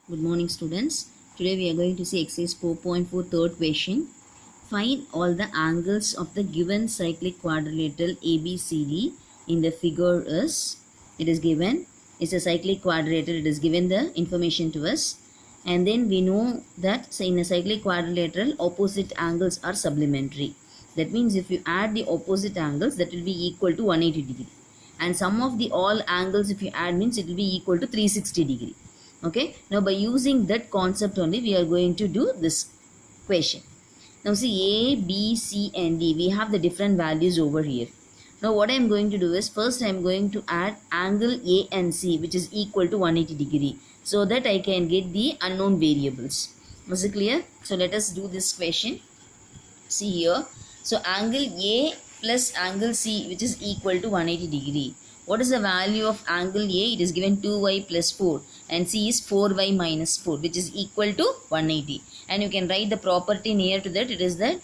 Good morning, students. Today we are going to see exercise 4.4 third question. Find all the angles of the given cyclic quadrilateral ABCD in the figure is, it is given, it's a cyclic quadrilateral, it is given the information to us. And then we know that in a cyclic quadrilateral, opposite angles are supplementary. That means if you add the opposite angles, that will be equal to 180 degree. And sum of the all angles if you add means it will be equal to 360 degree. Okay, now by using that concept only we are going to do this question. Now see, A, B, C and D, we have the different values over here. Now what I am going to do is, first I am going to add angle A and C which is equal to 180 degree, so that I can get the unknown variables. Was it clear? So let us do this question. See here, so angle A plus angle C which is equal to 180 degree. What is the value of angle A? It is given 2y plus 4 and C is 4y minus 4 which is equal to 180. And you can write the property near to that. It is that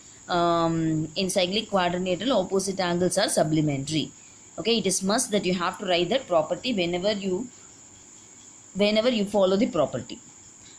in cyclic quadrilateral opposite angles are supplementary. Okay, it is must that you have to write that property whenever you follow the property.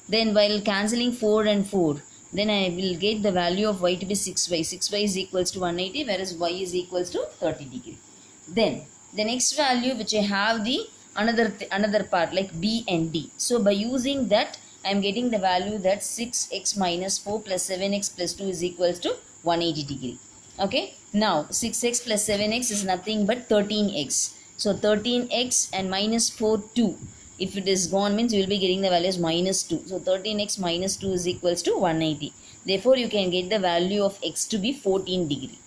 Then while cancelling 4 and 4, then I will get the value of y to be 6y. 6y is equals to 180 whereas y is equals to 30 degree. Then the next value which I have the another part like B and D. So by using that I am getting the value that 6x minus 4 plus 7x plus 2 is equals to 180 degree. Okay, now 6x plus 7x is nothing but 13x. So 13x and minus 4 2. If it is gone means you will be getting the value as minus 2. So 13x minus 2 is equals to 180. Therefore you can get the value of x to be 14 degree.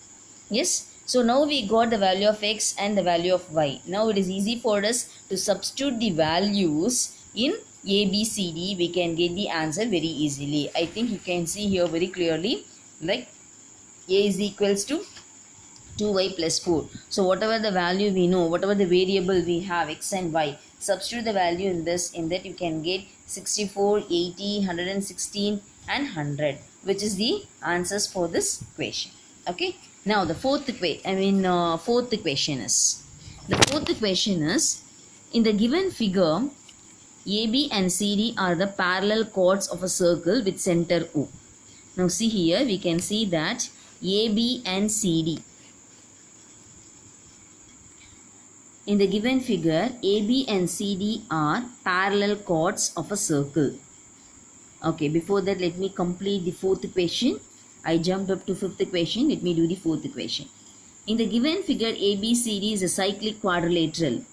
Yes. So now we got the value of x and the value of y. Now it is easy for us to substitute the values in A, B, C, D. We can get the answer very easily. I think you can see here very clearly, like A is equals to 2y plus 4. So whatever the value we know, whatever the variable we have, x and y, substitute the value in this. In that you can get 64, 80, 116 and 100, which is the answers for this question. Okay. Now the fourth question is, in the given figure, AB and CD are the parallel chords of a circle with center O. Now see here, we can see that AB and CD. In the given figure, AB and CD are parallel chords of a circle. Okay, before that let me complete the fourth question. I jumped up to fifth question. Let me do the fourth question. In the given figure, ABCD is a cyclic quadrilateral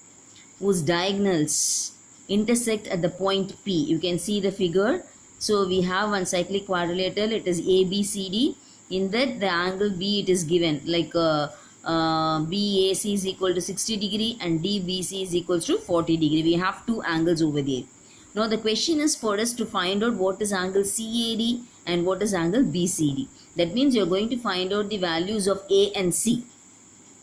whose diagonals intersect at the point P. You can see the figure. So we have one cyclic quadrilateral. It is ABCD. In that the angle B it is given like BAC is equal to 60 degree and DBC is equal to 40 degree. We have two angles over there. Now the question is for us to find out what is angle CAD and what is angle BCD. That means you are going to find out the values of A and C.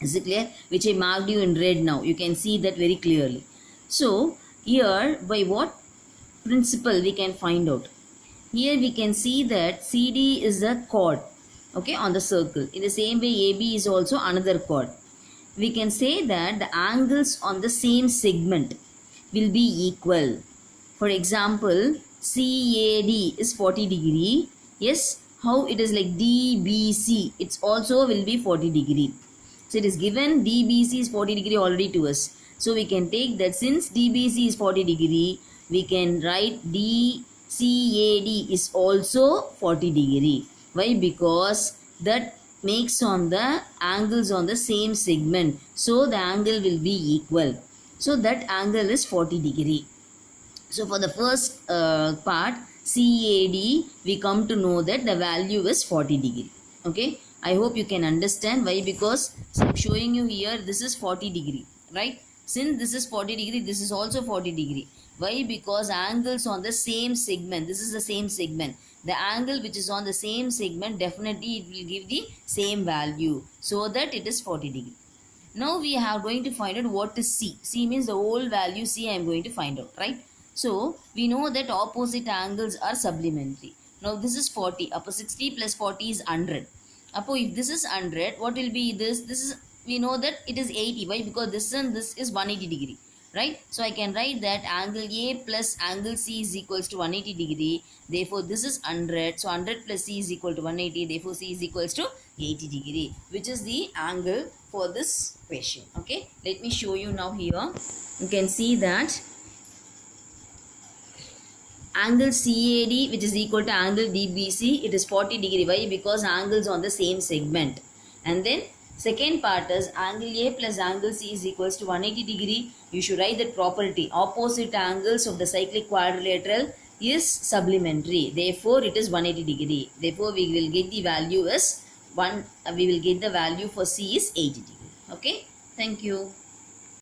Is it clear? Which I marked you in red now. You can see that very clearly. So here by what principle we can find out? Here we can see that CD is a chord, okay, on the circle. In the same way AB is also another chord. We can say that the angles on the same segment will be equal. For example, CAD is 40 degree. Yes, how it is like DBC, it's also will be 40 degree. So it is given DBC is 40 degree already to us. So we can take that since DBC is 40 degree, we can write DCAD is also 40 degree. Why? Because that makes on the angles on the same segment. So the angle will be equal. So that angle is 40 degree. So for the first part CAD, we come to know that the value is 40 degree. Okay, I hope you can understand why, because I am showing you here this is 40 degree, right? Since this is 40 degree, this is also 40 degree. Why? Because angles on the same segment, this is the same segment. The angle which is on the same segment, definitely it will give the same value, so that it is 40 degree. Now we are going to find out what is C. C means the whole value C I am going to find out, right? So we know that opposite angles are supplementary. Now this is 40. Upper 60 plus 40 is 100. If this is 100, what will be this? This is, we know that it is 80. Why? Because this and this is 180 degree. right? So I can write that angle A plus angle C is equals to 180 degree. Therefore, this is 100. So 100 plus C is equal to 180. Therefore, C is equals to 80 degree, which is the angle for this question. Okay, let me show you now here. You can see that angle CAD, which is equal to angle DBC, it is 40 degree. Why? Because angles on the same segment. And then second part is angle A plus angle C is equals to 180 degree. You should write that property. Opposite angles of the cyclic quadrilateral is supplementary. Therefore, it is 180 degree. Therefore, we will get the value as we will get the value for C is 80 degree. Okay. Thank you.